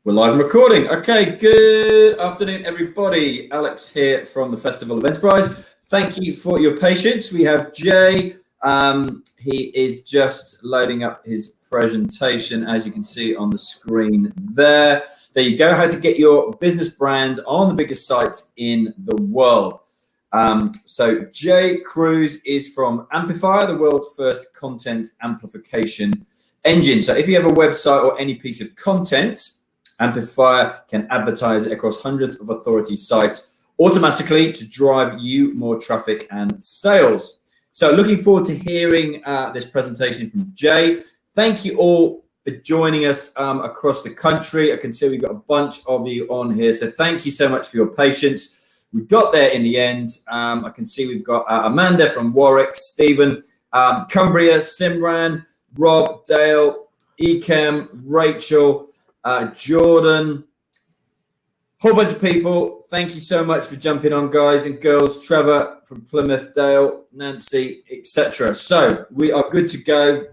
We're live and recording. Okay, good afternoon, everybody. Alex here from the Festival of Enterprise. Thank you for your patience. We have Jay. He is just loading up his presentation, as you can see on the screen there. There you go, how to get your business brand on the biggest sites in the world. So Jay Cruiz is from Amplify, the world's first content amplification engine. So if you have a website or any piece of content, Amplify can advertise it across hundreds of authority sites automatically to drive you more traffic and sales. So looking forward to hearing this presentation from Jay. Thank you all for joining us across the country. I can see we've got a bunch of you on here. So thank you so much for your patience. We got there in the end. I can see we've got Amanda from Warwick, Stephen, Cumbria, Simran, Rob, Dale, Ekem, Rachel, Jordan, whole bunch of people. Thank you so much for jumping on, guys and girls. Trevor from Plymouth, Dale, Nancy, etc. So we are good to go.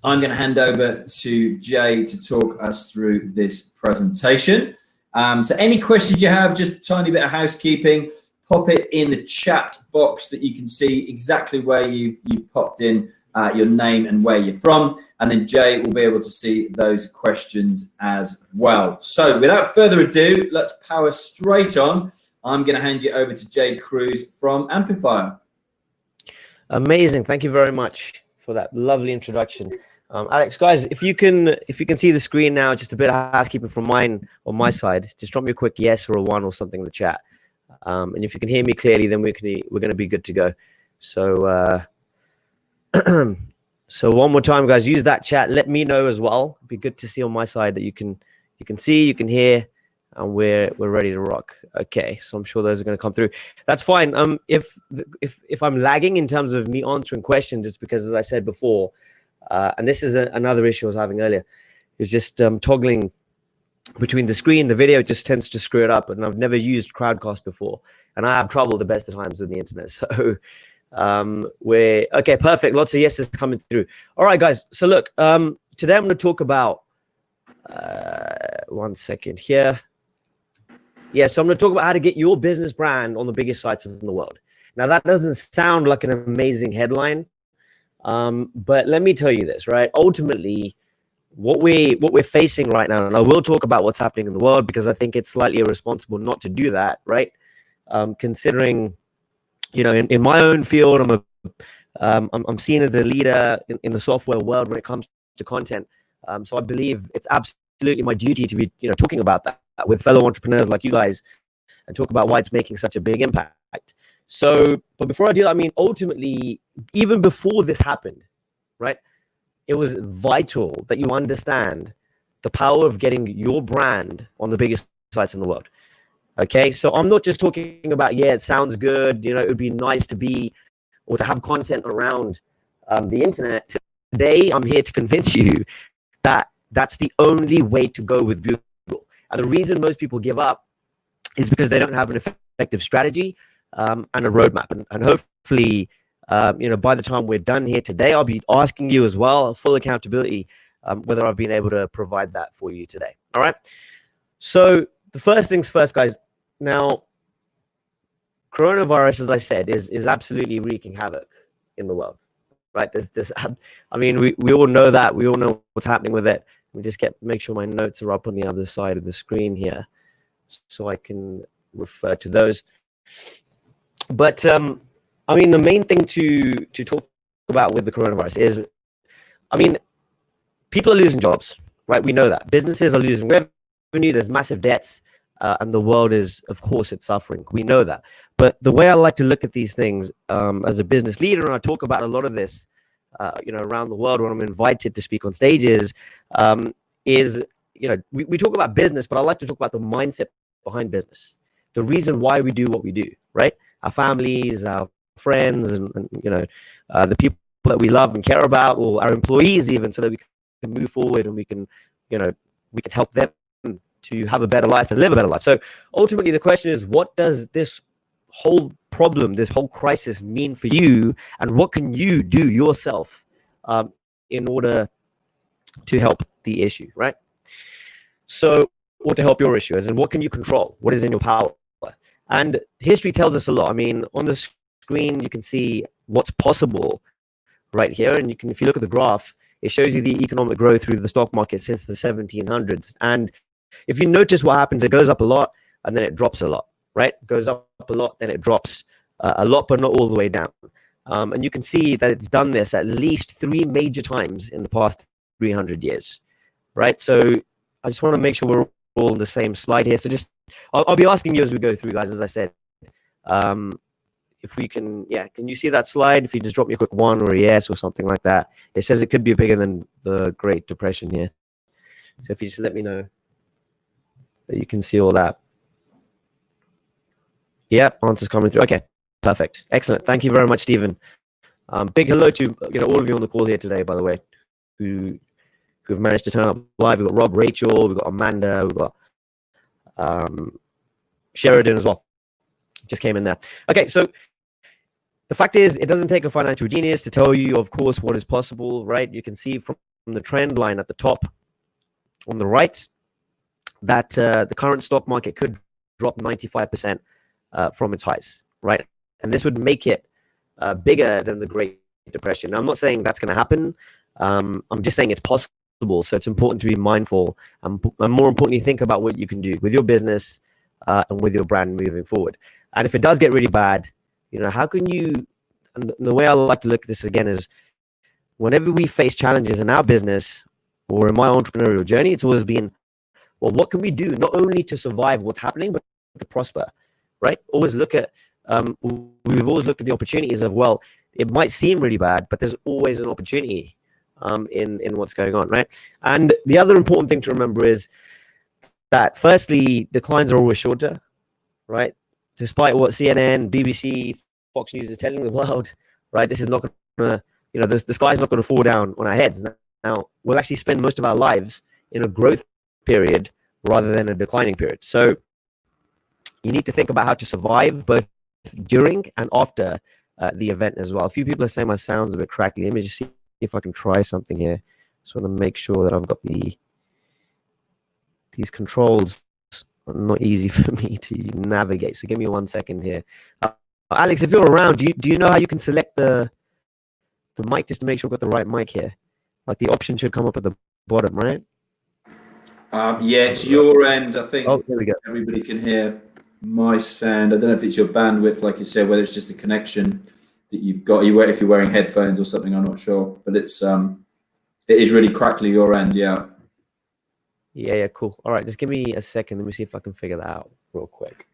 I'm going to hand over to Jay to talk us through this presentation. So any questions you have, just a tiny bit of housekeeping, pop it in the chat box that you can see exactly where you've popped in your name and where you're from, and then Jay will be able to see those questions as well. So without further ado, let's power straight on. I'm going to hand you over to Jay Cruiz from Amplifier. Amazing. Thank you very much for that lovely introduction. Alex, guys, if you can see the screen now, just a bit of housekeeping from on my side, just drop me a quick yes or a 1 or something in the chat. And if you can hear me clearly, then we're going to be good to go. So so one more time, guys, use that chat. Let me know as well. It'd be good to see on my side that you can see, you can hear, and we're ready to rock. Okay, so I'm sure those are going to come through. That's fine. If I'm lagging in terms of me answering questions, it's because, as I said before, and this is another issue I was having earlier, is just toggling between the screen. The video just tends to screw it up, and I've never used Crowdcast before, and I have trouble the best of times with the internet. So we're okay, perfect. Lots of yeses coming through. All right, guys, so look, today I'm going to talk about 1 second here. So I'm going to talk about how to get your business brand on the biggest sites in the world. Now, that doesn't sound like an amazing headline, but let me tell you this, right? Ultimately, what we're facing right now, and I will talk about what's happening in the world because I think it's slightly irresponsible not to do that, right? Considering, you know, in my own field, I'm seen as a leader in the software world when it comes to content. So I believe it's absolutely my duty to be, you know, talking about that with fellow entrepreneurs like you guys and talk about why it's making such a big impact. So, but before I do that, I mean, ultimately, even before this happened, right, it was vital that you understand the power of getting your brand on the biggest sites in the world. Okay, so I'm not just talking about, yeah, it sounds good, you know, it would be nice to be or to have content around the internet. Today, I'm here to convince you that that's the only way to go with Google. And the reason most people give up is because they don't have an effective strategy and a roadmap. And hopefully, you know, by the time we're done here today, I'll be asking you as well, full accountability, whether I've been able to provide that for you today. All right. So the first things first, guys. Now, coronavirus, as I said, is absolutely wreaking havoc in the world, right? I mean, we all know that. We all know what's happening with it. We just make sure my notes are up on the other side of the screen here so I can refer to those. But, I mean, the main thing to talk about with the coronavirus is, I mean, people are losing jobs, right? We know that. Businesses are losing revenue. There's massive debts. And the world is, of course, it's suffering. We know that. But the way I like to look at these things as a business leader, and I talk about a lot of this, you know, around the world when I'm invited to speak on stages, is, you know, we talk about business, but I like to talk about the mindset behind business, the reason why we do what we do, right? Our families, our friends, and you know, the people that we love and care about, or our employees even, so that we can move forward and we can, you know, we can help them to have a better life and live a better life. So ultimately the question is, what does this whole problem, this whole crisis mean for you, and what can you do yourself in order to help the issue, right? So, or to help your issue, as in what can you control? What is in your power? And history tells us a lot. I mean, on the screen, you can see what's possible right here. And you can, if you look at the graph, it shows you the economic growth through the stock market since the 1700s. And if you notice what happens, it goes up a lot and then it drops a lot, right? It goes up a lot, then it drops a lot, but not all the way down. And you can see that it's done this at least 3 major times in the past 300 years, right? So I just want to make sure we're all on the same slide here. So just, I'll be asking you as we go through, guys, as I said. If we can, can you see that slide? If you just drop me a quick 1 or a yes or something like that. It says it could be bigger than the Great Depression here. So if you just let me know that you can see all that. Yeah, answers coming through. Okay, perfect. Excellent. Thank you very much, Stephen. Big hello to all of you on the call here today, by the way, who've managed to turn up live. We've got Rob, Rachel, we've got Amanda, we've got Sheridan as well. Just came in there. Okay, so the fact is, it doesn't take a financial genius to tell you, of course, what is possible, right? You can see from the trend line at the top on the right that the current stock market could drop 95% from its highs, right? And this would make it bigger than the Great Depression. Now, I'm not saying that's going to happen. I'm just saying it's possible. So it's important to be mindful and more importantly, think about what you can do with your business and with your brand moving forward. And if it does get really bad, how can you, and the way I like to look at this again is whenever we face challenges in our business or in my entrepreneurial journey, it's always been, well, what can we do not only to survive what's happening, but to prosper, right? Always look at, we've always looked at the opportunities of, well, it might seem really bad, but there's always an opportunity in what's going on, right? And the other important thing to remember is that firstly, declines are always shorter, right? Despite what CNN, BBC, Fox News is telling the world, right? This is not going to, the sky's not going to fall down on our heads. Now, we'll actually spend most of our lives in a growth period rather than a declining period. So you need to think about how to survive both during and after the event as well. A few people are saying my sound's a bit crackly. Let me just see if I can try something here. Just want to make sure that I've got these controls are not easy for me to navigate. So give me 1 second here. Alex, if you're around, do you know how you can select the mic just to make sure I've got the right mic here? Like the option should come up at the bottom, right? Yeah, it's your end. I think there we go. Everybody can hear my sound. I don't know if it's your bandwidth, like you said, whether it's just a connection that you've got. If you're wearing headphones or something, I'm not sure. But it is really crackly your end, yeah. Yeah, cool. All right, just give me a second. Let me see if I can figure that out real quick.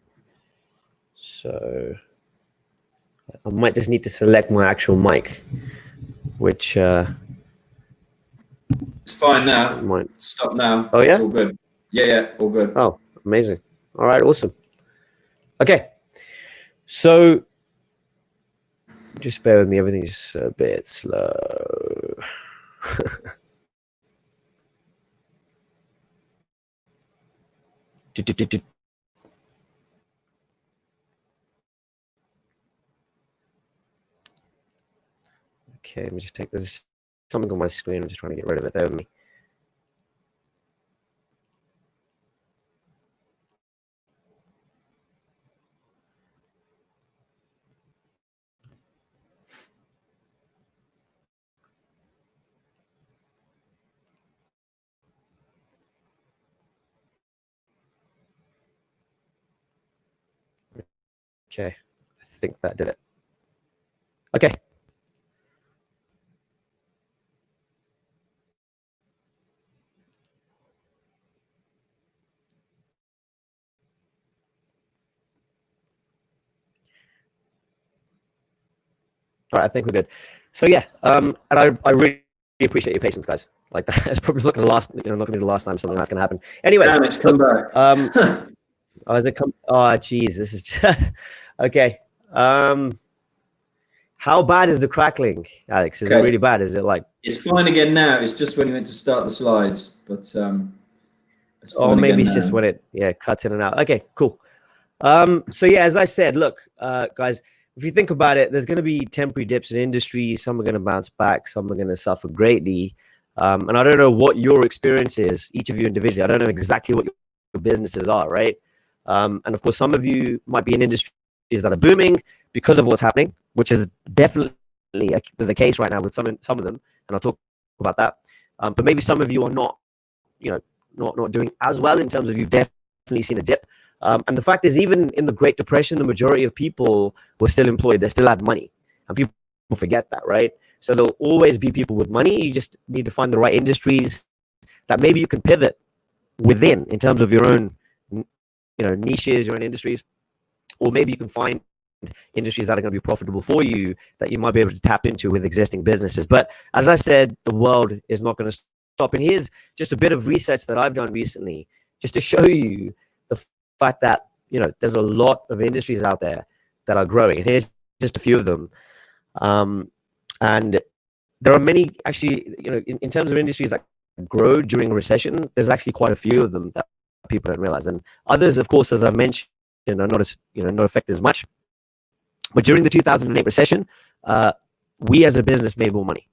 So I might just need to select my actual mic, which it's fine now. Stop now. Oh, yeah? It's all good. Yeah, all good. Oh, amazing. All right, awesome. Okay, so just bear with me. Everything's a bit slow. Okay, let me just take this. Something on my screen. I'm just trying to get rid of it. Bear with me. Okay, I think that did it. Okay. All right, I think we're good. So yeah, and I really appreciate your patience, guys. Like that's probably not going to be the last time something that's going to happen. Anyway, it's come back. Has it come? Oh, geez, this is just okay. How bad is the crackling, Alex? Is it really bad? Is it like? It's fine again now. It's just when you went to start the slides, but or maybe it's just when it cuts in and out. Okay, cool. So yeah, as I said, look, guys, if you think about it, there's going to be temporary dips in industry. Some are going to bounce back. Some are going to suffer greatly. And I don't know what your experience is, each of you individually. I don't know exactly what your businesses are, right? And of course, some of you might be in industries that are booming because of what's happening, which is definitely the case right now with some of them, and I'll talk about that. But maybe some of you are not, not doing as well in terms of you've definitely seen a dip. And the fact is, even in the Great Depression, the majority of people were still employed. They still had money, and people forget that, right? So there'll always be people with money. You just need to find the right industries that maybe you can pivot within in terms of your own, niches, your own industries, or maybe you can find industries that are going to be profitable for you that you might be able to tap into with existing businesses. But as I said, the world is not going to stop. And here's just a bit of research that I've done recently, just to show you the fact that, there's a lot of industries out there that are growing. And here's just a few of them. And there are many, actually, in terms of industries that grow during a recession, there's actually quite a few of them that people don't realize. And others, of course, as I mentioned, are not as, not affected as much. But during the 2008 recession, we as a business made more money.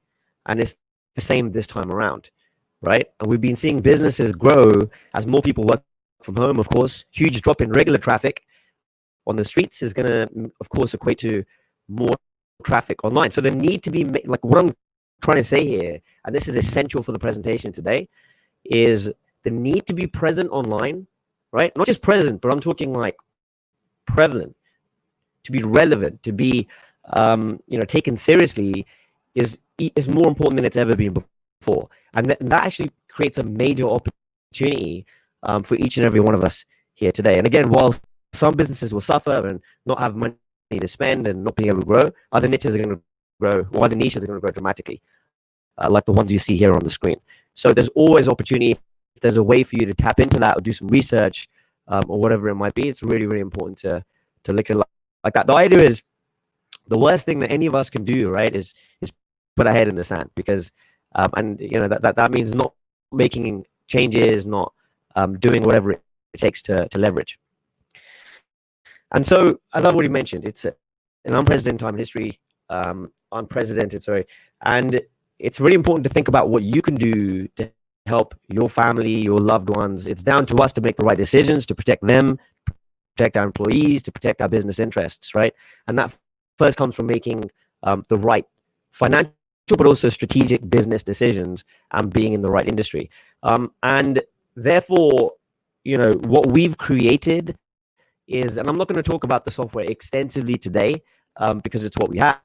And it's the same this time around, right? And we've been seeing businesses grow as more people work from home, of course. Huge drop in regular traffic on the streets is going to, of course, equate to more traffic online. So the need to be, like what I'm trying to say here, and this is essential for the presentation today, is the need to be present online, right? Not just present, but I'm talking like prevalent, to be relevant, to be, taken seriously is more important than it's ever been before. And that actually creates a major opportunity for each and every one of us here today. And again, while some businesses will suffer and not have money to spend and not being able to grow, other niches are going to grow, or other niches are going to grow dramatically, like the ones you see here on the screen. So there's always opportunity. If there's a way for you to tap into that or do some research or whatever it might be, it's really, really important to look at it like that. The idea is, the worst thing that any of us can do, right, is put our head in the sand, because that means not making changes, not doing whatever it takes to leverage. And so, as I've already mentioned, it's an unprecedented time in history, and it's really important to think about what you can do to help your family, your loved ones. It's down to us to make the right decisions, to protect them, protect our employees, to protect our business interests, right? And that first comes from making the right financial, but also strategic business decisions and being in the right industry. And therefore, what we've created is, and I'm not going to talk about the software extensively today because it's what we have,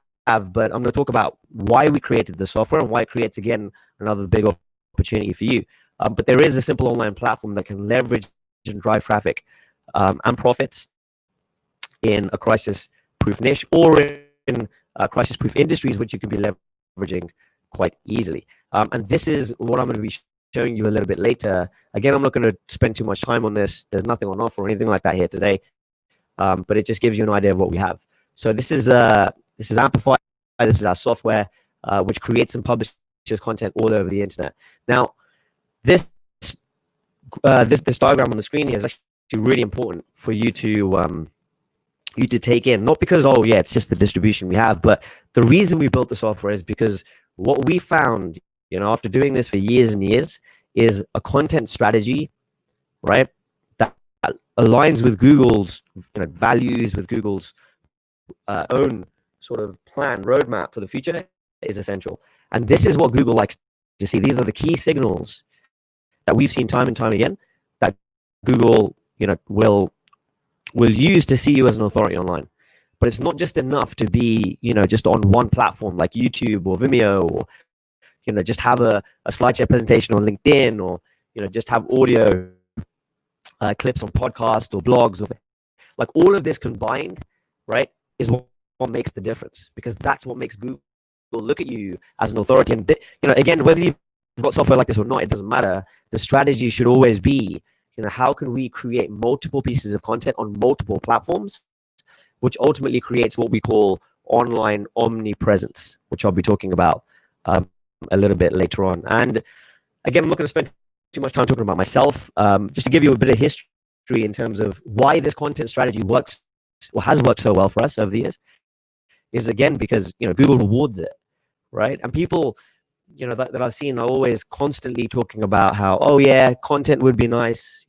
but I'm going to talk about why we created the software and why it creates, again, another big opportunity for you. But there is a simple online platform that can leverage and drive traffic and profits in a crisis-proof niche or in crisis-proof industries, which you can be leveraging quite easily. And this is what I'm going to be showing you a little bit later. Again, I'm not going to spend too much time on this. There's nothing on offer or anything like that here today, but it just gives you an idea of what we have. So this is Amplify. This is our software, which creates and publishes content all over the internet. Now, this diagram on the screen here is actually really important for you to take in. Not because, oh yeah, it's just the distribution we have, but the reason we built the software is because what we found, after doing this for years and years, is a content strategy, right, that aligns with Google's values, with Google's own sort of plan, roadmap for the future is essential. And this is what Google likes to see. These are the key signals that we've seen time and time again that Google, will use to see you as an authority online. But it's not just enough to be, just on one platform like YouTube or Vimeo, or, just have a slideshare presentation on LinkedIn, or, just have audio clips on podcasts or blogs, or like all of this combined, right, is what makes the difference, because that's what makes Google look at you as an authority. And, again, whether you've got software like this or not, it doesn't matter. The strategy should always be, how can we create multiple pieces of content on multiple platforms, which ultimately creates what we call online omnipresence, which I'll be talking about a little bit later on. And again, I'm not going to spend too much time talking about myself, just to give you a bit of history in terms of why this content strategy works, or has worked so well for us over the years, is again because Google rewards it, right? And people that I've seen are always constantly talking about how, oh yeah, content would be nice,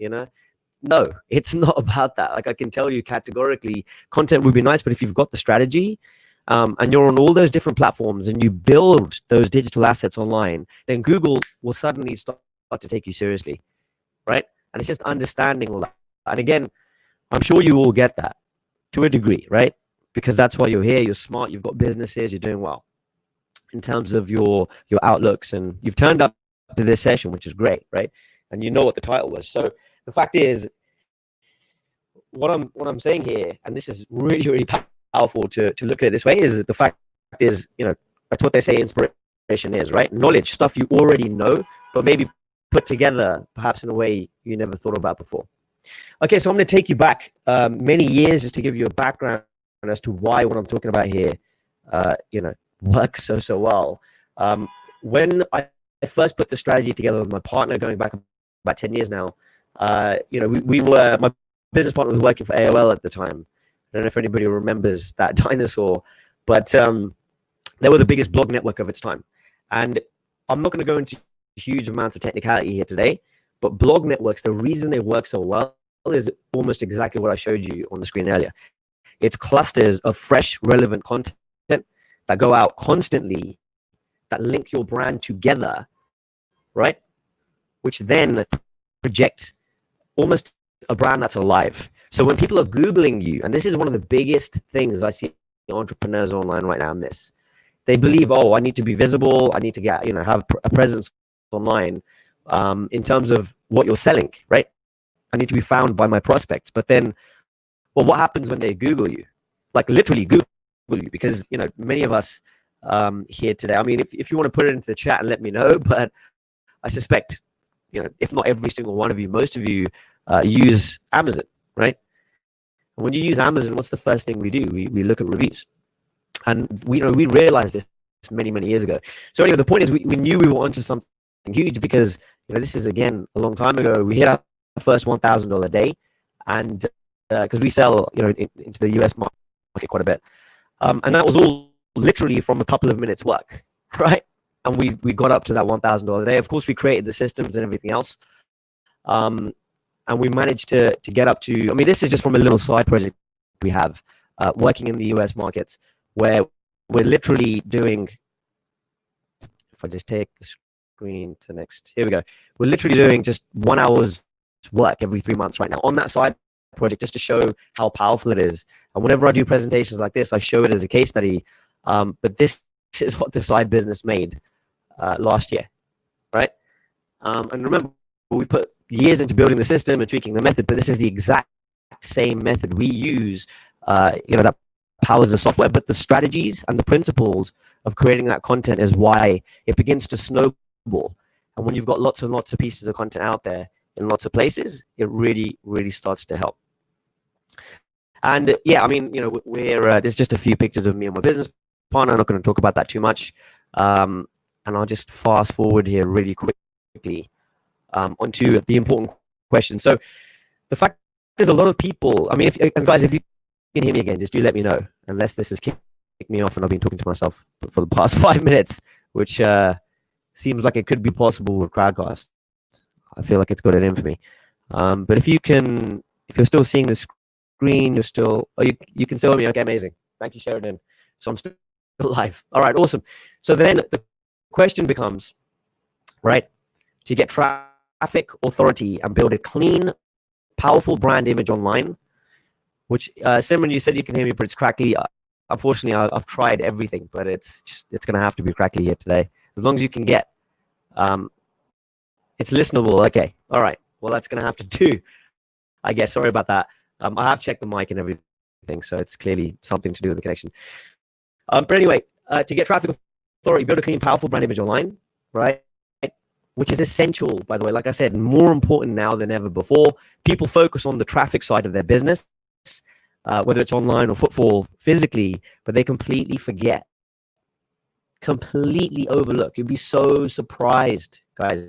No, it's not about that. Like, I can tell you categorically, content would be nice, but if you've got the strategy, and you're on all those different platforms and you build those digital assets online, then Google will suddenly start to take you seriously, right? And it's just understanding all that. And again, I'm sure you all get that to a degree, right? Because that's why you're here. You're smart. You've got businesses. You're doing well in terms of your outlooks, and you've turned up to this session, which is great, right? And you know what the title was. So the fact is, what I'm saying here, and this is really, really powerful to look at it this way, is the fact is, that's what they say inspiration is, right? Knowledge, stuff you already know, but maybe put together perhaps in a way you never thought about before. Okay, so I'm going to take you back many years just to give you a background as to why what I'm talking about here, works so well. When I first put the strategy together with my partner, going back about 10 years now, we were, my business partner was working for AOL at the time. I don't know if anybody remembers that dinosaur, but they were the biggest blog network of its time. And I'm not going to go into huge amounts of technicality here today, but blog networks, the reason they work so well is almost exactly what I showed you on the screen earlier. It's clusters of fresh, relevant content that go out constantly, that link your brand together, right? Which then project almost a brand that's alive. So when people are Googling you, and this is one of the biggest things I see entrepreneurs online right now miss, they believe, oh, I need to be visible, I need to get, have a presence online in terms of what you're selling, right? I need to be found by my prospects. But then, well, what happens when they Google you? Like, literally Google you, because many of us here today, I mean, if you want to put it into the chat and let me know, but I suspect, if not every single one of you, most of you use Amazon, right? And when you use Amazon, what's the first thing we do? We look at reviews. And we realized this many years ago. So anyway, the point is, we knew we were onto something huge, because this is, again, a long time ago. We hit our first $1,000 day, and because we sell into the US market quite a bit, and that was all literally from a couple of minutes work, right? And we got up to that $1,000 a day. Of course, we created the systems and everything else, and we managed to get up to, I mean, this is just from a little side project we have working in the US markets, where we're literally doing, if I just take the screen to next, here we go. We're literally doing just 1 hour's work every 3 months right now on that side project, just to show how powerful it is. And whenever I do presentations like this, I show it as a case study. But this is what the side business made last year, right? And remember, we put years into building the system and tweaking the method, but this is the exact same method we use, that powers the software, but the strategies and the principles of creating that content is why it begins to snowball. And when you've got lots and lots of pieces of content out there in lots of places, it really, really starts to help. And yeah, I mean, we're there's just a few pictures of me and my business partner. I'm not going to talk about that too much. And I'll just fast forward here really quickly onto the important question. So the fact is, a lot of people, I mean, and guys, if you can hear me again, just do let me know, unless this has kicked me off and I've been talking to myself for the past 5 minutes, which seems like it could be possible with Crowdcast. I feel like it's got it in for me. But if you're still seeing the screen, you're still, you can still hear me. Okay, amazing. Thank you, Sheridan. So I'm still live. All right, awesome. So then the question becomes, right, to get traffic, authority, and build a clean, powerful brand image online, which Simran, you said you can hear me, but it's crackly. Unfortunately, I've tried everything, but it's going to have to be crackly here today. As long as you can get, it's listenable. Okay. All right. Well, that's going to have to do, I guess. Sorry about that. I have checked the mic and everything, so it's clearly something to do with the connection. But anyway, to get traffic authority, build a clean, powerful brand image online, right? Which is essential, by the way, like I said, more important now than ever before. People focus on the traffic side of their business, whether it's online or footfall physically, but they completely forget, completely overlook. You'd be so surprised, guys,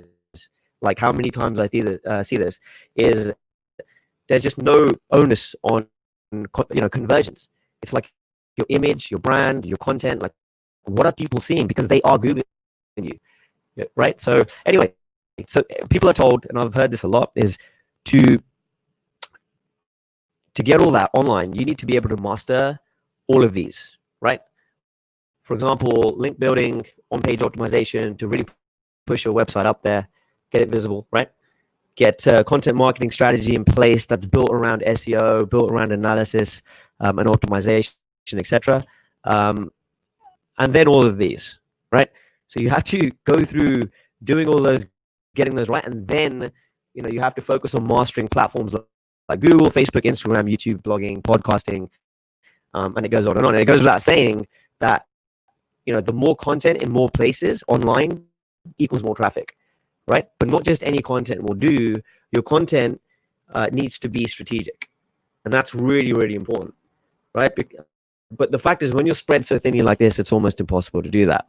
like how many times I see this, is there's just no onus on conversions. It's like your image, your brand, your content, like what are people seeing? Because they are Googling you. right? So anyway, so people are told, and I've heard this a lot, is to get all that online, you need to be able to master all of these, right? For example, link building, on-page optimization to really push your website up there, get it visible, right? Get content marketing strategy in place that's built around SEO, built around analysis and optimization, etc. And then all of these, right? So you have to go through doing all those, getting those right, and then you have to focus on mastering platforms like Google, Facebook, Instagram, YouTube, blogging, podcasting, and it goes on and on. And it goes without saying that the more content in more places online equals more traffic, right? But not just any content will do. Your content needs to be strategic, and that's really, really important, right? But the fact is, when you're spread so thinly like this, it's almost impossible to do that.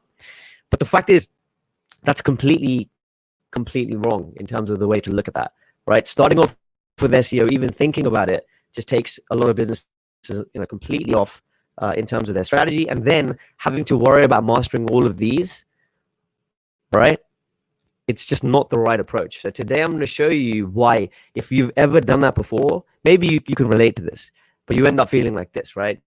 But the fact is, that's completely wrong in terms of the way to look at that, right? Starting off with SEO, even thinking about it, just takes a lot of businesses, completely off in terms of their strategy, and then having to worry about mastering all of these, right? It's just not the right approach. So today I'm going to show you why, if you've ever done that before, maybe you can relate to this, but you end up feeling like this, right?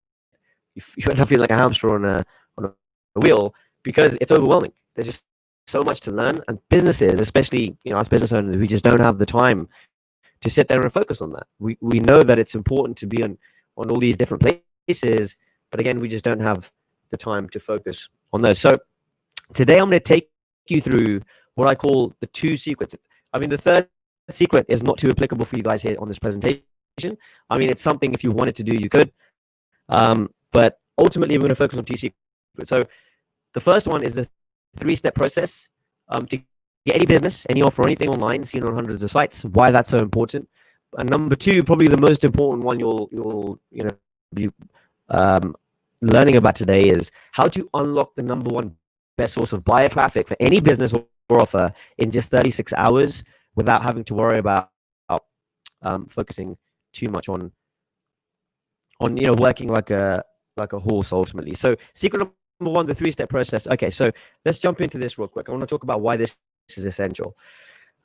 You end up feeling like a hamster on a wheel because it's overwhelming. There's just so much to learn, and businesses, especially us business owners, we just don't have the time to sit there and focus on that. We know that it's important to be on all these different places, but again, we just don't have the time to focus on those. So today I'm going to take you through what I call the 2 secrets. I mean, the third secret is not too applicable for you guys here on this presentation. I mean, it's something if you wanted to do, you could. But ultimately, we're going to focus on 2 secrets. So the first one is the 3-step process to get any business, any offer, anything online, seen on hundreds of sites. Why that's so important. And number 2, probably the most important one you'll be learning about today, is how to unlock the number 1 best source of buyer traffic for any business or offer in just 36 hours without having to worry about focusing too much on working like a horse ultimately. So secret number 1, the 3-step process. Okay, so let's jump into this real quick. I want to talk about why this is essential,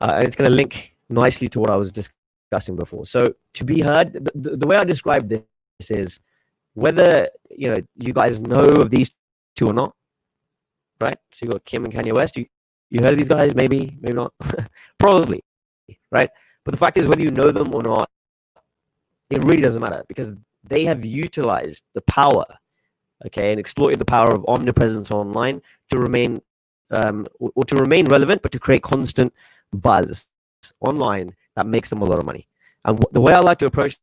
and it's going to link nicely to what I was discussing before. So to be heard, the way I describe this is whether you guys know of these 2 or not, right? So you got Kim and Kanye West. You heard of these guys? Maybe not. Probably, right? But the fact is, whether you know them or not, it really doesn't matter, because they have utilized the power, okay, and exploited the power of omnipresence online to remain relevant, but to create constant buzz online that makes them a lot of money. And the way I like to approach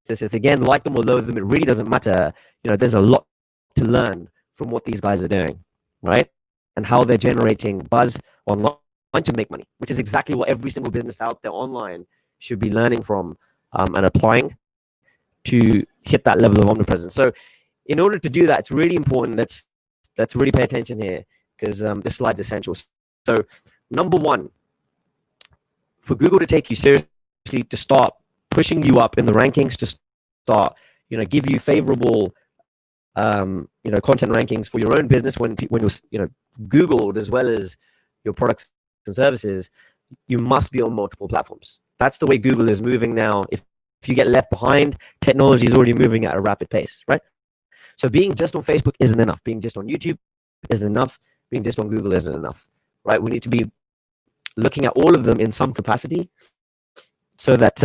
this is, again, like them or loathe them, it really doesn't matter. There's a lot to learn from what these guys are doing, right? And how they're generating buzz online to make money, which is exactly what every single business out there online should be learning from and applying to hit that level of omnipresence. So in order to do that, it's really important. Let's really pay attention here, because this slide's essential. So number 1, for Google to take you seriously, to start pushing you up in the rankings, to start, give you favorable, content rankings for your own business when you're, Googled as well as your products and services, you must be on multiple platforms. That's the way Google is moving now. If you get left behind, technology is already moving at a rapid pace, right? So being just on Facebook isn't enough. Being just on YouTube isn't enough. Being just on Google isn't enough, right? We need to be looking at all of them in some capacity so that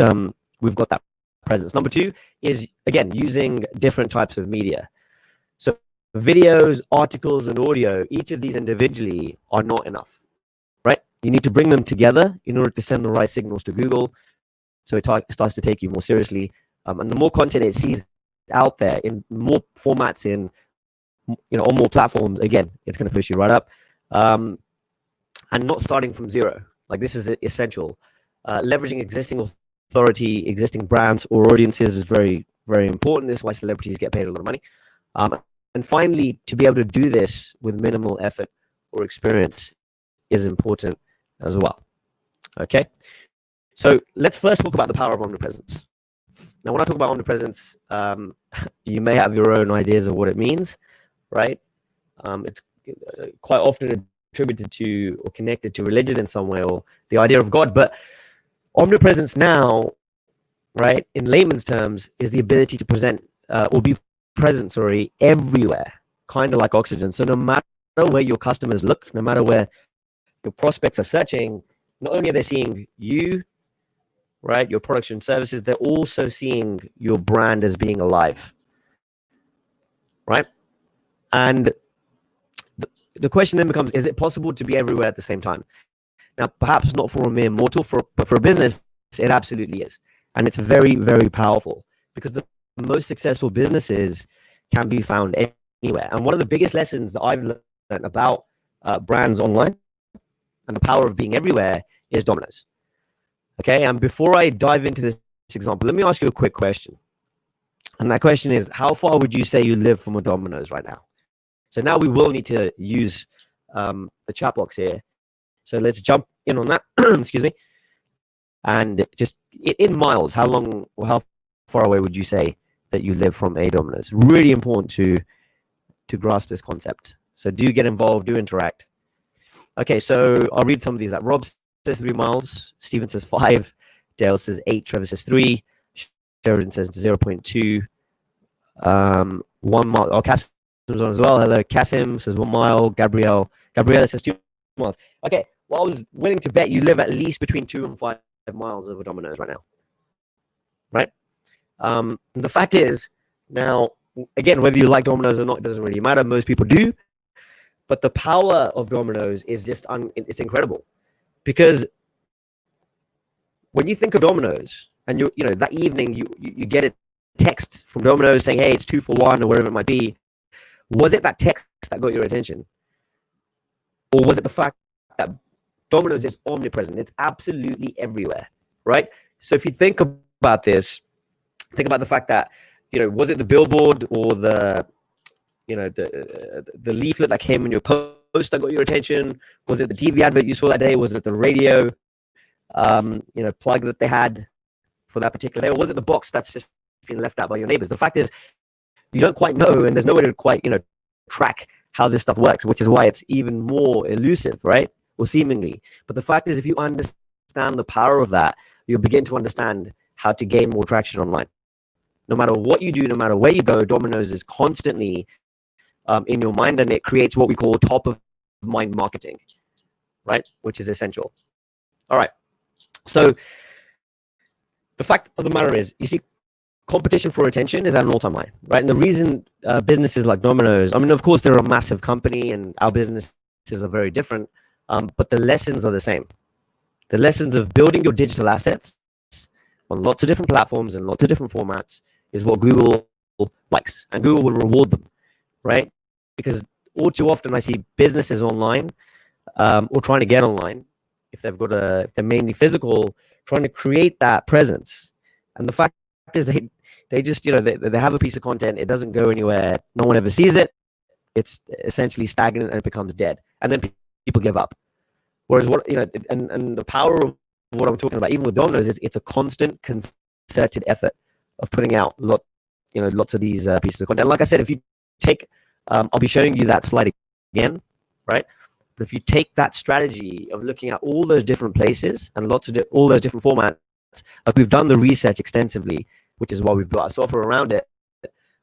we've got that presence. Number 2 is, again, using different types of media. So videos, articles, and audio, each of these individually are not enough, right? You need to bring them together in order to send the right signals to Google, so it starts to take you more seriously. And the more content it sees out there in more formats, on more platforms, again, it's going to push you right up. And not starting from zero. Like, this is essential. Leveraging existing authority, existing brands or audiences is very, very important. This is why celebrities get paid a lot of money. And finally, to be able to do this with minimal effort or experience is important as well. Okay, so let's first talk about the power of omnipresence. Now, when I talk about omnipresence, you may have your own ideas of what it means, right? It's quite often a attributed to or connected to religion in some way or the idea of God. But omnipresence now, right, in layman's terms, is the ability to present or be present, everywhere, kind of like oxygen. So no matter where your customers look, no matter where your prospects are searching, not only are they seeing you, right, your products and services, they're also seeing your brand as being alive, right? And the question then becomes, is it possible to be everywhere at the same time? Now, perhaps not for a mere mortal, but for a business, it absolutely is. And it's very, very powerful, because the most successful businesses can be found anywhere. And one of the biggest lessons that I've learned about brands online and the power of being everywhere is Domino's. Okay, and before I dive into this example, let me ask you a quick question. And that question is, how far would you say you live from a Domino's right now? So now we will need to use the chat box here. So let's jump in on that, excuse me. And just in miles, how long or how far away would you say that you live from a Domino's? Really important to grasp this concept. So do get involved, do interact. Okay, so I'll read some of these. Like Rob says 3 miles, Steven says 5, Dale says 8, Trevor says 3, Sheridan says 0.2, 1 mile. Oh, Kasim is on as well. Hello, Kasim says 1 mile. Gabriella says 2 miles. Okay, well, I was willing to bet you live at least between 2 and 5 miles of a Domino's right now, right? The fact is, now, again, whether you like Domino's or not, it doesn't really matter. Most people do. But the power of Domino's is just, it's incredible. Because when you think of Domino's, and you know that evening you get a text from Domino's saying, hey, it's 2 for 1 or whatever it might be, was it that text that got your attention? Or was it the fact that Domino's is omnipresent? It's absolutely everywhere, right? So if you think about this, think about the fact that, you know, was it the billboard or the, you know, the leaflet that came in your post that got your attention? Was it the TV advert you saw that day? Was it the radio, you know, plug that they had for that particular day? Or was it the box that's just been left out by your neighbors? The fact is, you don't quite know, and there's no way to quite, you know, track how this stuff works, which is why it's even more elusive, right? Or seemingly. But the fact is, if you understand the power of that, you'll begin to understand how to gain more traction online. No matter what you do, no matter where you go, Domino's is constantly in your mind, and it creates what we call top of mind marketing, right? Which is essential. All right. So the fact of the matter is, you see, competition for attention is at an all-time high, right? And the reason businesses like Domino's, I mean, of course, they're a massive company and our businesses are very different, but the lessons are the same. The lessons of building your digital assets on lots of different platforms and lots of different formats is what Google likes, and Google will reward them, right? Because all too often I see businesses online or trying to get online, if they're mainly physical, trying to create that presence. And the fact is they just, you know, they have a piece of content, it doesn't go anywhere, no one ever sees it, it's essentially stagnant and it becomes dead, and then people give up. Whereas what, you know, and the power of what I'm talking about, even with Domino's, is it's a constant concerted effort of putting out lots of these pieces of content. Like I said, if you take I'll be showing you that slide again, right? But if you take that strategy of looking at all those different places and all those different formats, like we've done the research extensively, which is why we've got our software around it,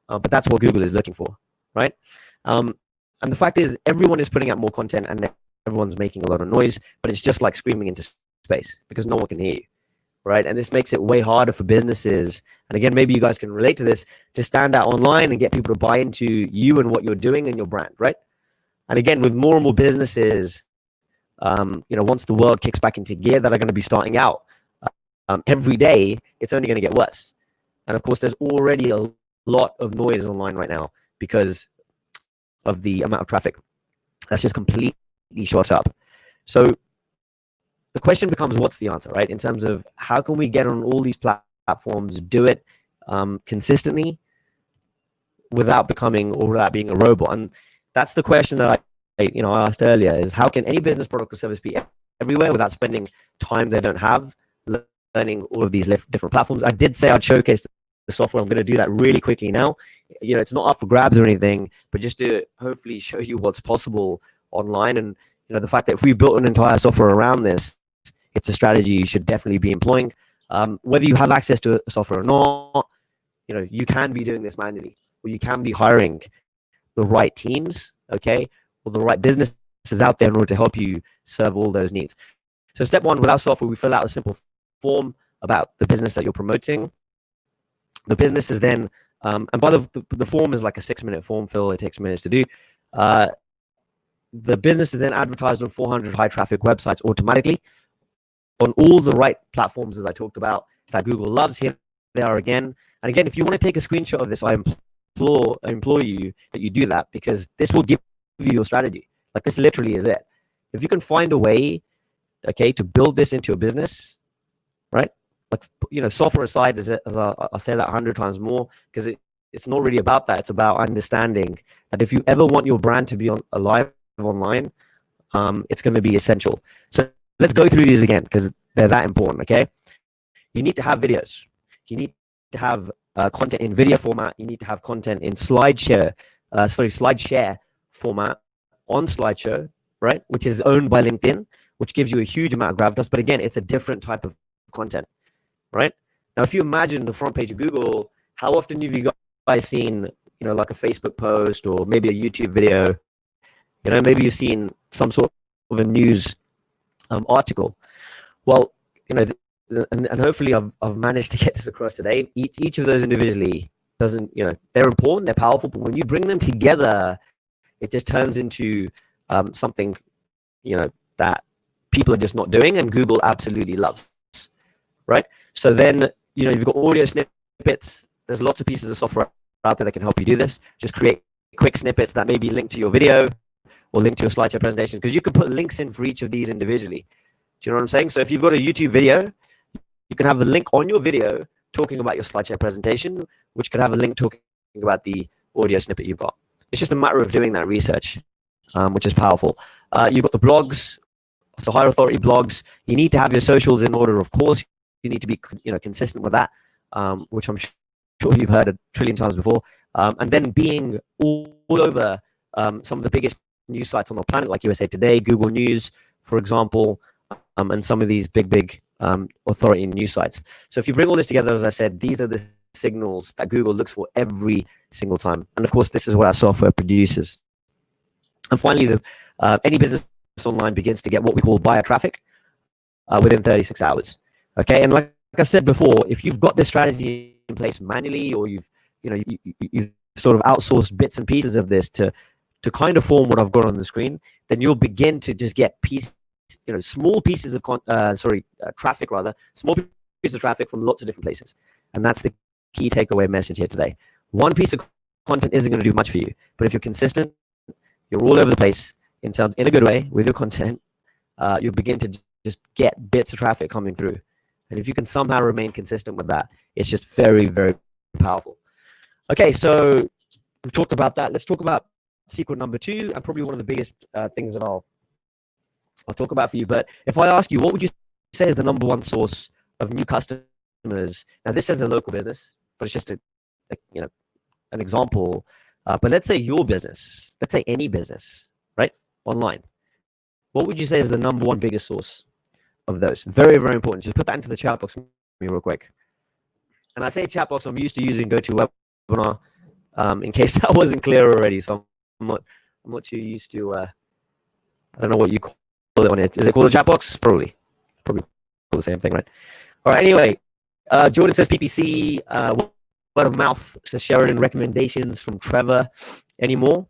but that's what Google is looking for, right? And the fact is, everyone is putting out more content and everyone's making a lot of noise, but it's just like screaming into space because no one can hear you, right? And this makes it way harder for businesses, and again, maybe you guys can relate to this, to stand out online and get people to buy into you and what you're doing and your brand, right? And again, with more and more businesses, you know, once the world kicks back into gear, that are going to be starting out every day, it's only going to get worse. And of course, there's already a lot of noise online right now because of the amount of traffic that's just completely shot up. So the question becomes, what's the answer, right? In terms of how can we get on all these platforms, do it consistently without being a robot? And that's the question that I asked earlier, is how can any business, product, or service be everywhere without spending time they don't have learning all of these different platforms? I did say I'd showcase the software. I'm going to do that really quickly now. It's not up for grabs or anything, but just to hopefully show you what's possible online. And the fact that if we built an entire software around this, it's a strategy you should definitely be employing. Whether you have access to a software or not, you can be doing this manually, or you can be hiring the right teams, okay, or the right businesses out there in order to help you serve all those needs. So step one, with our software, we fill out a simple form about the business that you're promoting. The business is then, and by the form is like a 6-minute form fill. It takes minutes to do. The business is then advertised on 400 high traffic websites automatically on all the right platforms, as I talked about, that Google loves. Here they are again. And again, if you want to take a screenshot of this, I implore you that you do that, because this will give you your strategy. Like, this literally is it. If you can find a way, okay, to build this into a business, right? Like, software aside, as I'll say that 100 times more, because it's not really about that. It's about understanding that if you ever want your brand to be alive online, it's going to be essential. So let's go through these again, because they're that important, okay? You need to have videos. You need to have content in video format. You need to have content in Slideshare format on Slideshow, right? Which is owned by LinkedIn, which gives you a huge amount of gravitas. But again, it's a different type of content, right? Now, if you imagine the front page of Google, how often have you guys seen, like a Facebook post, or maybe a YouTube video? Maybe you've seen some sort of a news article. Well, and hopefully I've managed to get this across today. Each of those individually doesn't, they're important, they're powerful, but when you bring them together, it just turns into something, that people are just not doing, and Google absolutely loves, right? So then, you've got audio snippets. There's lots of pieces of software out there that can help you do this. Just create quick snippets that may be linked to your video or linked to your slideshow presentation, because you can put links in for each of these individually. Do you know what I'm saying? So if you've got a YouTube video, you can have a link on your video talking about your slideshow presentation, which could have a link talking about the audio snippet you've got. It's just a matter of doing that research, which is powerful. You've got the blogs, so higher authority blogs. You need to have your socials in order, of course. You need to be, consistent with that, which I'm sure you've heard a trillion times before. And then being all over some of the biggest news sites on the planet, like USA Today, Google News, for example, and some of these big authority news sites. So if you bring all this together, as I said, these are the signals that Google looks for every single time. And of course, this is what our software produces. And finally, any business online begins to get what we call buyer traffic within 36 hours. Okay, and like I said before, if you've got this strategy in place manually, or you've sort of outsourced bits and pieces of this to kind of form what I've got on the screen, then you'll begin to just get small pieces of traffic, small pieces of traffic from lots of different places. And that's the key takeaway message here today. One piece of content isn't going to do much for you, but if you're consistent, you're all over the place in a good way with your content, you'll begin to just get bits of traffic coming through. And if you can somehow remain consistent with that, it's just very, very powerful. Okay, so we've talked about that. Let's talk about secret number 2, and probably one of the biggest things that I'll talk about for you. But if I ask you, what would you say is the number 1 source of new customers? Now, this is a local business, but it's just an example. But let's say your business, let's say any business, right, online. What would you say is the number 1 biggest source of those? Very, very important. Just put that into the chat box for me real quick. And I say chat box, I'm used to using GoToWebinar in case that wasn't clear already. So I'm not too used to. I don't know what you call it on it. Is it called a chat box? Probably called the same thing, right? All right. Anyway, Jordan says PPC. Word of mouth, says Sheridan. Recommendations from Trevor. Any more?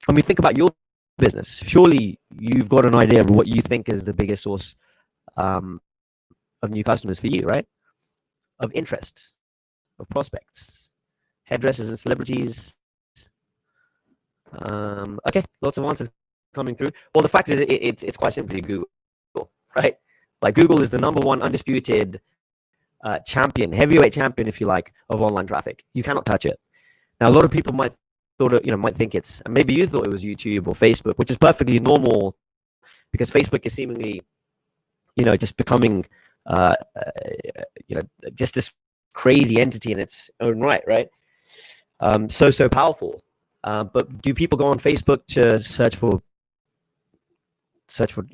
When we think about your business, surely you've got an idea of what you think is the biggest source of new customers for you, right? Of interest, of prospects, hairdressers and celebrities. Okay, lots of answers coming through. Well, the fact is, it's quite simply Google, right? Like, Google is the number 1 undisputed heavyweight champion, if you like, of online traffic. You cannot touch it. Now, a lot of people might think it's, and maybe you thought it was YouTube or Facebook, which is perfectly normal, because Facebook is seemingly, just becoming, just this crazy entity in its own right? So powerful. But do people go on Facebook to search for search for,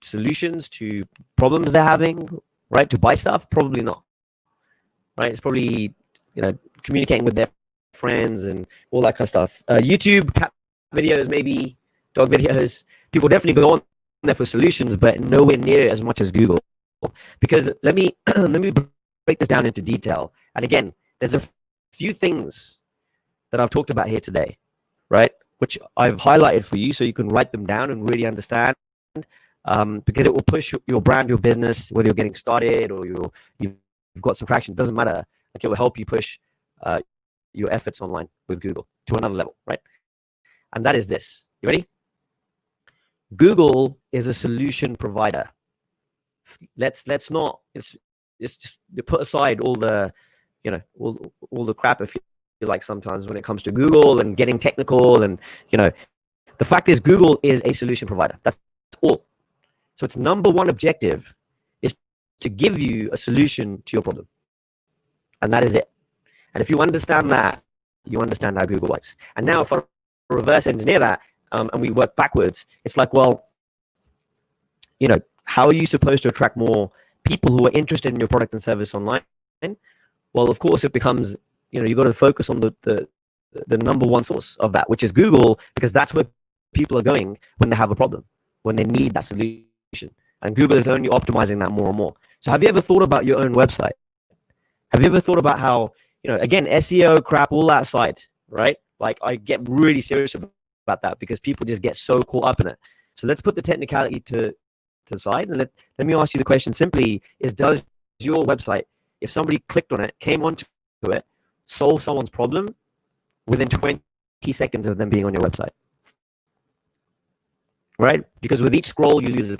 solutions to problems they're having, right? To buy stuff? Probably not, right? It's probably, communicating with their friends and all that kind of stuff. YouTube, cat videos, maybe dog videos. People definitely go on there for solutions, but nowhere near as much as Google. Because let me break this down into detail. And again, there's a few things that I've talked about here today, right? Which I've highlighted for you so you can write them down and really understand. Because it will push your brand, your business, whether you're getting started or you've got some traction. It doesn't matter. Like, it will help you push your efforts online with Google to another level, right? And that is this. You ready? Google is a solution provider. Let's not. It's just put aside all the, all the crap, if you like, sometimes when it comes to Google and getting technical, and the fact is Google is a solution provider. That's all. So its number one objective is to give you a solution to your problem. And that is it. And if you understand that, you understand how Google works. And now if I reverse engineer that, and we work backwards, it's like, well, how are you supposed to attract more people who are interested in your product and service online? Well, of course, it becomes, you've got to focus on the number one source of that, which is Google, because that's where people are going when they have a problem, when they need that solution. And Google is only optimizing that more and more. So have you ever thought about your own website? Have you ever thought about how, again, SEO crap, all that aside, right? Like, I get really serious about that because people just get so caught up in it. So let's put the technicality to the side, and let me ask you the question simply: does your website, if somebody clicked on it, came onto it, solve someone's problem within 20 seconds of them being on your website? Right? Because with each scroll, you lose a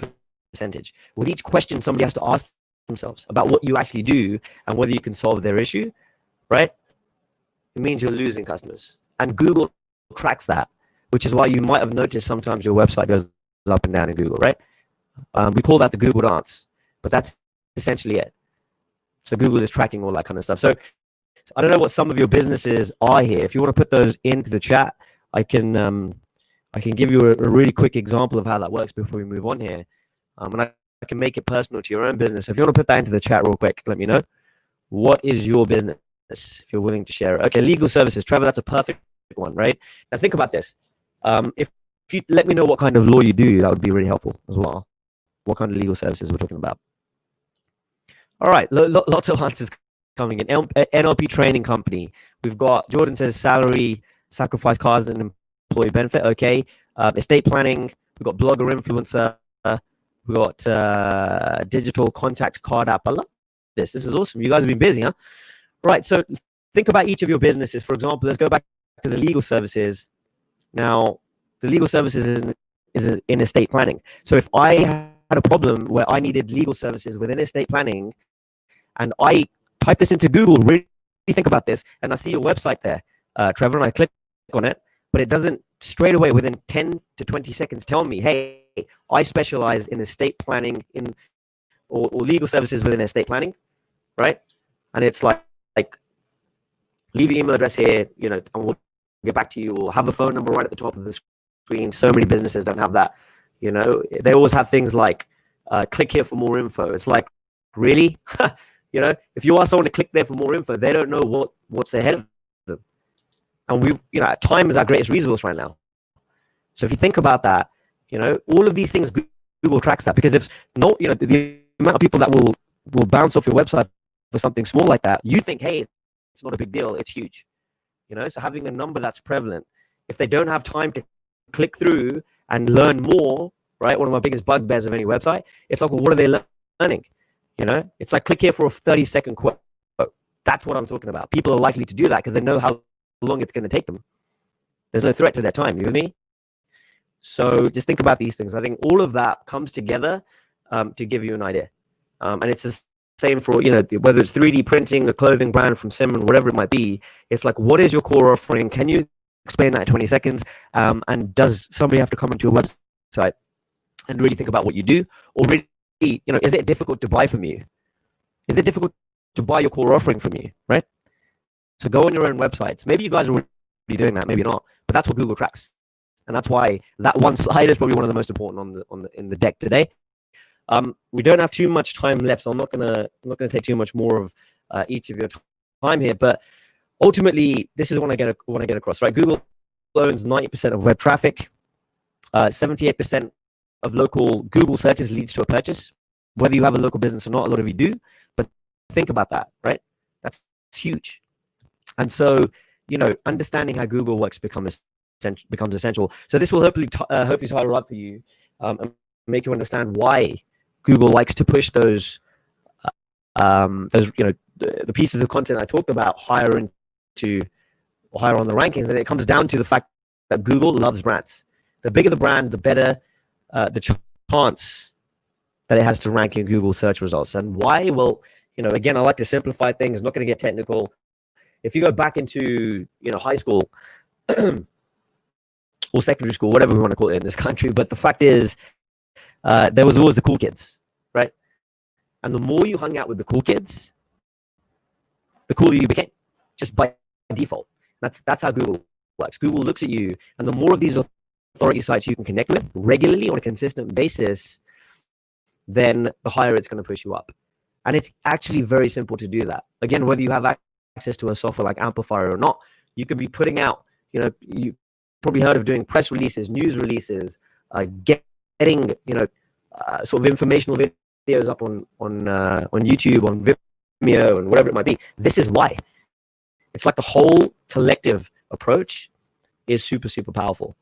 percentage. With each question, somebody has to ask themselves about what you actually do and whether you can solve their issue, right? It means you're losing customers. And Google tracks that, which is why you might have noticed sometimes your website goes up and down in Google, right? We call that the Google dance, but that's essentially it. So Google is tracking all that kind of stuff. So I don't know what some of your businesses are here. If you want to put those into the chat, I can give you a really quick example of how that works before we move on here. And I can make it personal to your own business. If you want to put that into the chat real quick, let me know. What is your business, if you're willing to share it? Okay, legal services. Trevor, that's a perfect one, right? Now think about this. If you let me know what kind of law you do, that would be really helpful as well. What kind of legal services we're talking about. All right, lots of answers coming in. NLP training company. We've got, Jordan says, salary, sacrifice cards and employee benefit. Okay. Estate planning. We've got blogger, influencer. We've got digital contact card app. I love this. This is awesome. You guys have been busy, huh? Right. So think about each of your businesses. For example, let's go back to the legal services. Now, the legal services is in estate planning. So if I had a problem where I needed legal services within estate planning, and I type this into Google, really think about this, and I see your website there, Trevor, and I click on it, but it doesn't straight away within 10 to 20 seconds tell me, hey, I specialize in estate planning or legal services within estate planning, right? And it's like leave your email address here, and we'll get back to you, or have a phone number right at the top of the screen. So many businesses don't have that. They always have things like click here for more info. It's like, really? If you ask someone to click there for more info, they don't know what's ahead of them. And time is our greatest resource right now. So if you think about that, all of these things, Google tracks that, because if not, the amount of people that will bounce off your website for something small like that, you think, hey, it's not a big deal, it's huge. So having a number that's prevalent, if they don't have time to click through and learn more, right? One of my biggest bugbears of any website, it's like, well, what are they learning? It's like, click here for a 30-second quote. That's what I'm talking about. People are likely to do that because they know how long it's going to take them. There's no threat to their time. You with me? So just think about these things. I think all of that comes together to give you an idea. And it's the same for, whether it's 3D printing, a clothing brand from Simon, whatever it might be. It's like, what is your core offering? Can you explain that in 20 seconds? And does somebody have to come onto your website and really think about what you do? Or really, is it difficult to buy from you? Is it difficult to buy your core offering from you, right? So go on your own websites. Maybe you guys are already doing that, maybe not. But that's what Google tracks. and that's why that one slide is probably one of the most important in the deck today. We don't have too much time left, so I'm not gonna take too much more of each of your time here. But ultimately, this is what I want to get across, right? Google owns 90% of web traffic. 78% of local Google searches leads to a purchase. Whether you have a local business or not, a lot of you do. But think about that, right? That's huge. And so, understanding how Google works becomes essential. So this will hopefully tie it up for you and make you understand why Google likes to push those the pieces of content I talked about higher on the rankings. And it comes down to the fact that Google loves brands. The bigger the brand, the better the chance that it has to rank in Google search results. And why? Well, again, I like to simplify things. I'm not going to get technical. If you go back into high school or secondary school, whatever we want to call it in this country, but the fact is, there was always the cool kids, right? And the more you hung out with the cool kids, the cooler you became, just by default. That's how Google works. Google looks at you, and the more of these authority sites you can connect with regularly on a consistent basis, then the higher it's going to push you up. And it's actually very simple to do that. Again, whether you have access to a software like Amplify or not, you can be putting out, you probably heard of doing press releases, news releases, getting, sort of informational videos up on YouTube, on Vimeo, and whatever it might be. This is why. It's like the whole collective approach is super, super powerful,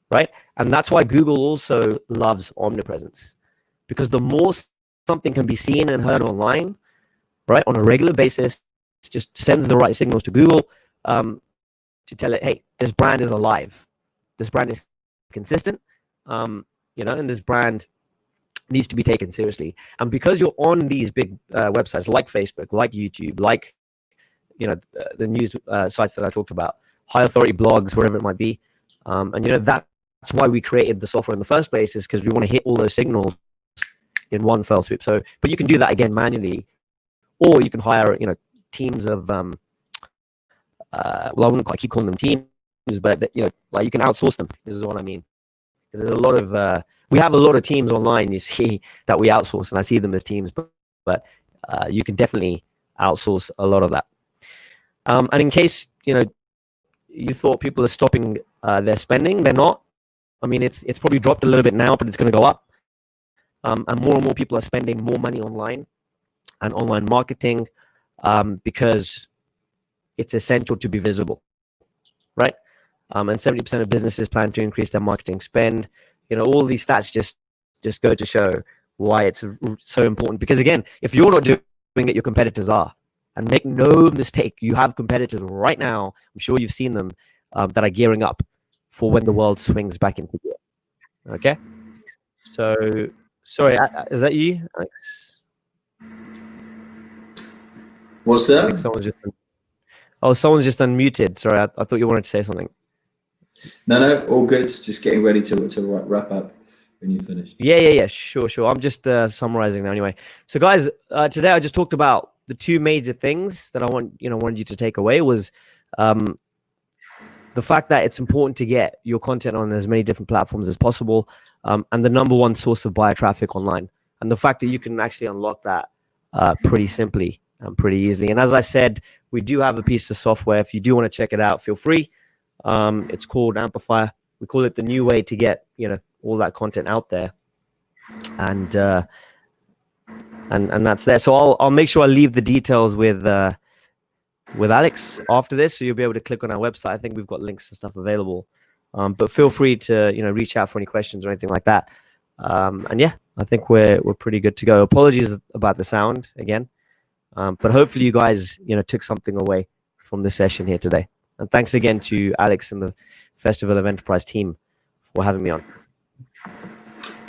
right? And that's why Google also loves omnipresence, because the more something can be seen and heard online, right, on a regular basis, it just sends the right signals to Google to tell it, hey, this brand is alive, this brand is consistent, and this brand needs to be taken seriously. And because you're on these big websites like Facebook, like YouTube, like the news sites that I talked about, high authority blogs, wherever it might be, and that's why we created the software in the first place, is because we want to hit all those signals in one fell swoop. So, but you can do that again manually, or you can hire teams of well, I wouldn't quite keep calling them teams, but like you can outsource them. This is what I mean. Because there's a lot of we have a lot of teams online, you see, that we outsource, and I see them as teams, but you can definitely outsource a lot of that. And in case you thought people are stopping their spending, they're not. I mean, it's probably dropped a little bit now, but it's going to go up. And more people are spending more money online and online marketing because it's essential to be visible, right? And 70% of businesses plan to increase their marketing spend. All these stats just go to show why it's so important. Because again, if you're not doing it, your competitors are. And make no mistake, you have competitors right now, I'm sure you've seen them, that are gearing up for when the world swings back into gear. Okay? So, sorry, is that you, Alex? What's that? I think someone's just unmuted. Sorry, I thought you wanted to say something. No, all good. Just getting ready to wrap up when you finished. Yeah. Sure. I'm just summarizing now anyway. So guys, today I just talked about the two major things that I wanted you to take away was the fact that it's important to get your content on as many different platforms as possible, and the number one source of buyer traffic online, and the fact that you can actually unlock that pretty simply and pretty easily. And as I said, we do have a piece of software. If you do want to check it out, feel free. It's called Amplify. We call it the new way to get all that content out there, and that's there. So I'll make sure I leave the details with Alex after this, so you'll be able to click on our website. I think we've got links and stuff available, but feel free to reach out for any questions or anything like that. And yeah, I think we're pretty good to go. Apologies about the sound again, but hopefully you guys took something away from the session here today. And thanks again to Alex and the Festival of Enterprise team for having me on.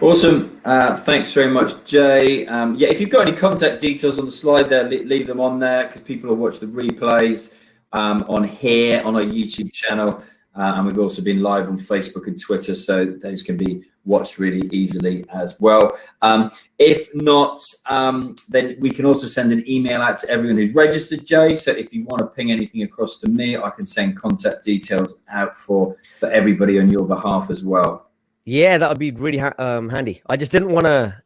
Awesome. Thanks very much, Jay. Yeah, if you've got any contact details on the slide there, leave them on there, because people will watch the replays on here on our YouTube channel. And we've also been live on Facebook and Twitter, so those can be watched really easily as well. If not, then we can also send an email out to everyone who's registered, Jay. So if you want to ping anything across to me, I can send contact details out for everybody on your behalf as well. Yeah, that would be really handy. I just didn't want to,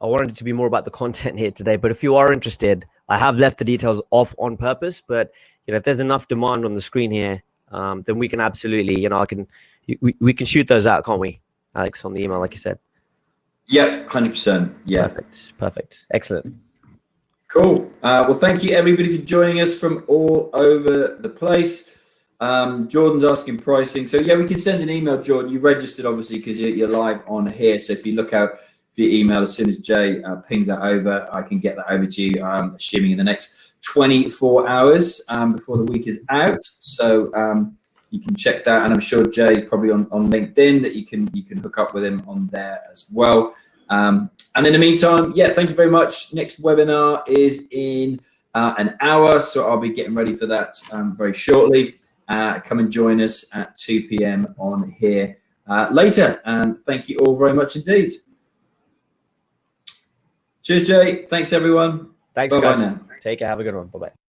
I wanted it to be more about the content here today. But if you are interested, I have left the details off on purpose. But if there's enough demand on the screen here, then we can absolutely, we can shoot those out, can't we, Alex, on the email, like you said? Yep, 100%. Yeah. Perfect. Excellent. Cool. Well, thank you, everybody, for joining us from all over the place. Jordan's asking pricing. So, yeah, we can send an email, Jordan. You registered, obviously, because you're live on here. So if you look out for your email, as soon as Jay pings that over, I can get that over to you, assuming in the next 24 hours before the week is out. So you can check that. And I'm sure Jay's probably on LinkedIn that you can hook up with him on there as well. And in the meantime, yeah, thank you very much. Next webinar is in an hour. So I'll be getting ready for that very shortly. Come and join us at 2 p.m. on here later. And thank you all very much indeed. Cheers, Jay. Thanks, everyone. Thanks, Bye-bye guys. now. Take care. Have a good one. Bye-bye.